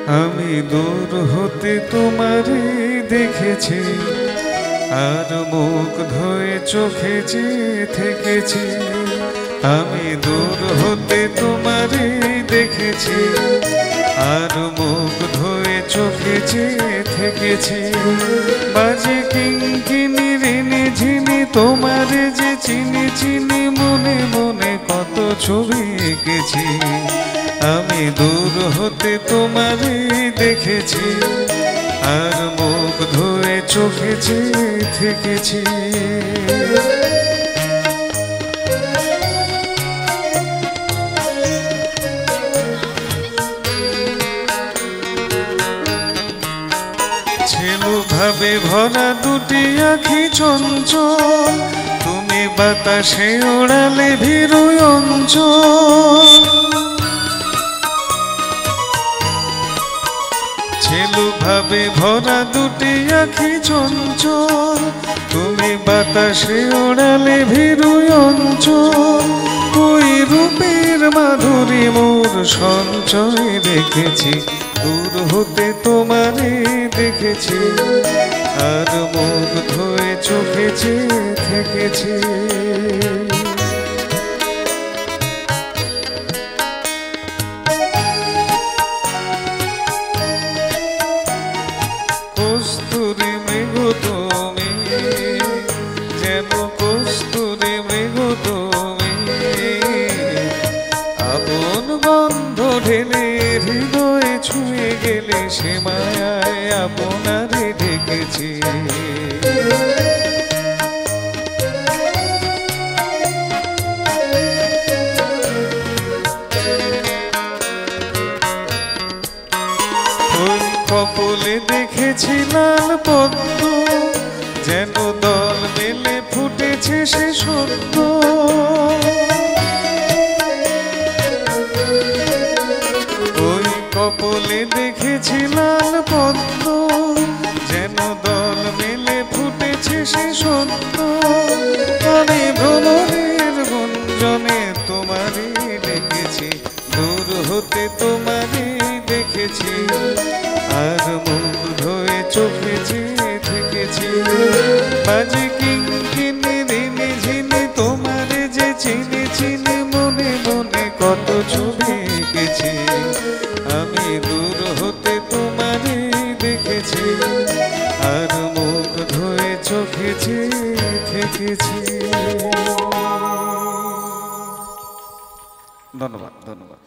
আমি দূর হতে তোমারে দেখেছি, আর মুখ ধোয়ে চোখে যে থেকেছি। আমি দূর হতে তোমারে দেখেছি, আর মুখ ধোয়ে চোখে যে থেকেছি। বাজে কিঙ্কিনি ঋণে ঝিনি তোমারে যে চিনি চিনি, মনে মনে কত ছবি এঁকেছি। আমি দূর হতে তোমারে দেখেছি, আর মুখ ধোয়ে চোখে যে থেকেছি। ছেলো ভাবে ভরা দুটি আখি চঞ্চল, তুমি বাতাসে ওড়ালে ভীরু অঞ্চল। ছেলো ভাবে ভরা দুটি আখি চঞ্চল, তুমি বাতাসে ওড়ালে ভীরু অঞ্চল। ওই রূপের মাধুরী মোর সঞ্চয় রেখেছি, দূর হতে তোমারে দেখেছি, আর মুখ ধোয়ে চোখে যে থেকেছি। কস্তুরী মৃগ তুমি, যেন কস্তুরী মৃগ তুমি, আপন গন্ধ ঢেলে হৃদয়ে ছুঁয়ে গেলে, সে মায়ায় আপনারে ডেকেছি। ওই কপলে দেখেছি লাল পদ্ম, যেন দল মেলে ফুটেছে সে সদ্য। ওই কপলে দেখেছি লাল পদ্ম, যেন দল মেলে ফুটেছে সে সদ্য। আমি ভ্রমণের গুঞ্জনে তোমারে ডেকেছি, দূর হতে তোমারে দেখেছি, আর মুখ ধোয়ে চোখে যে থেকেছি। বাজে কিঙ্কিনি ঋণে ঝিনি তোমারে যে চিনি চিনি, মনে মনে কত ছবি এঁকেছি। আমি দূর হতে তোমারে দেখেছি, আর মুখ ধোয়ে চোখে যে থেকেছি। ধন্যবাদ, ধন্যবাদ।